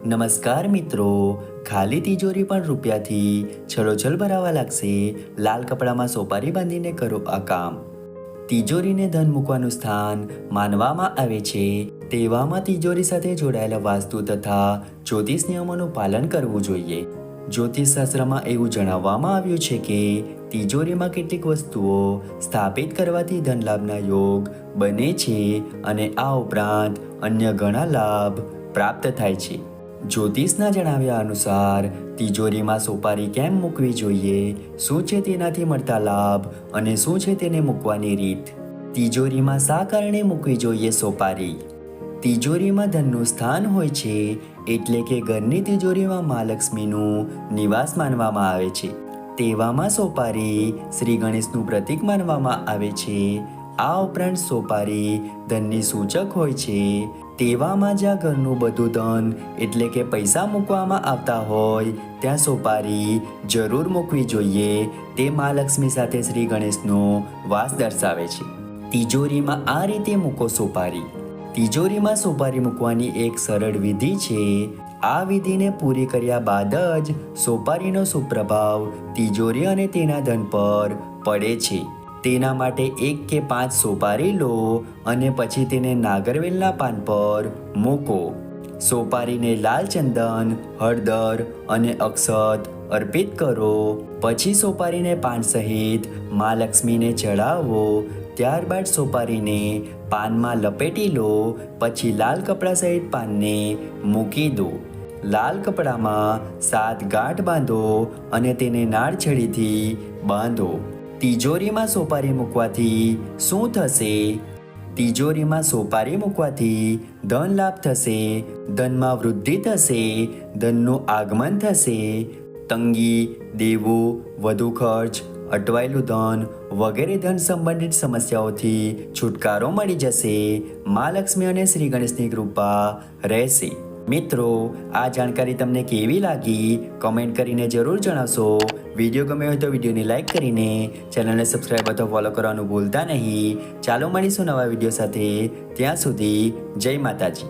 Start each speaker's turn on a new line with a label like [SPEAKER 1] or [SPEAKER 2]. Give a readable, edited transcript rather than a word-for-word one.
[SPEAKER 1] નમસ્કાર મિત્રો, ખાલી તિજોરી પણ રૂપિયાથી છલોછલ ભરાવા લાગશે. લાલ કપડામાં સોપારી બાંધીને કરો આ કામ. તિજોરીને ધન મૂકવાનું સ્થાન માનવામાં આવે છે. તેવામાં તિજોરી સાથે જોડાયેલા વાસ્તુ તથા જ્યોતિષ નિયમોનું પાલન કરવું જોઈએ. જ્યોતિષશાસ્ત્રમાં એવું જણાવવામાં આવ્યું છે કે તિજોરીમાં કેટલીક વસ્તુઓ સ્થાપિત કરવાથી ધન લાભના યોગ બને છે અને આ ઉપરાંત અન્ય ઘણા લાભ પ્રાપ્ત થાય છે. જ્યોતિષના જણાવ્યા અનુસાર તિજોરીમાં સોપારી કેમ મૂકવી જોઈએ, શું છે તેનાથી મળતા લાભ અને શું છે તેને મૂકવાની રીત. તિજોરીમાં શા કારણે મૂકવી જોઈએ સોપારી? તિજોરીમાં ધનનું સ્થાન હોય છે, એટલે કે ઘરની તિજોરીમાં મા લક્ષ્મીનું નિવાસ માનવામાં આવે છે. તેવામાં સોપારી શ્રી ગણેશનું પ્રતીક માનવામાં આવે છે. આ ઉપરાંત સોપારી ધનની સૂચક હોય છે. તેવામાં જ્યાં ઘરનું બધું ધન એટલે કે પૈસા મૂકવામાં આવતા હોય ત્યાં સોપારી જરૂર મૂકવી જોઈએ. તે મા લક્ષ્મી સાથે શ્રી ગણેશનો વાસ દર્શાવે છે. તિજોરીમાં આ રીતે મૂકો સોપારી. તિજોરીમાં સોપારી મૂકવાની એક સરળ વિધિ છે. આ વિધિને પૂરી કર્યા બાદ જ સોપારીનો સુપ્રભાવ તિજોરી અને તેના ધન પર પડે છે. તેના માટે 1 કે 5 સોપારી લો અને પછી તેને નાગરવેલના પાન પર મૂકો. સોપારીને લાલ ચંદન, હળદર અને અક્ષત અર્પિત કરો. પછી સોપારીને પાન સહિત મા લક્ષ્મીને ચડાવો. ત્યારબાદ સોપારીને પાનમાં લપેટી લો. પછી લાલ કપડા સહિત પાનને મૂકી દો. લાલ કપડામાં 7 ગાંઠ બાંધો અને તેને નાળ છડીથી બાંધો. તિજોરીમાં સોપારી મૂકવાથી શું થશે? તિજોરીમાં સોપારી મૂકવાથી ધન લાભ થશે, ધનમાં વૃદ્ધિ થશે, ધનનું આગમન થશે. તંગી, દેવું, વધુ ખર્ચ, અટવાયેલું ધન વગેરે ધન સંબંધિત સમસ્યાઓથી છુટકારો મળી જશે. મા લક્ષ્મી અને શ્રી ગણેશની કૃપા રહેશે. મિત્રો, આ જાણકારી તમને કેવી લાગી કમેન્ટ કરીને જરૂર જણાવશો. વિડીયો ગમ્યો હોય તો વિડીયોને લાઈક કરીને ચેનલને સબસ્ક્રાઈબ અથવા ફોલો કરવાનું ભૂલતા નહીં. ચાલો મળીશું નવા વિડીયો સાથે. ત્યાં સુધી જય માતાજી.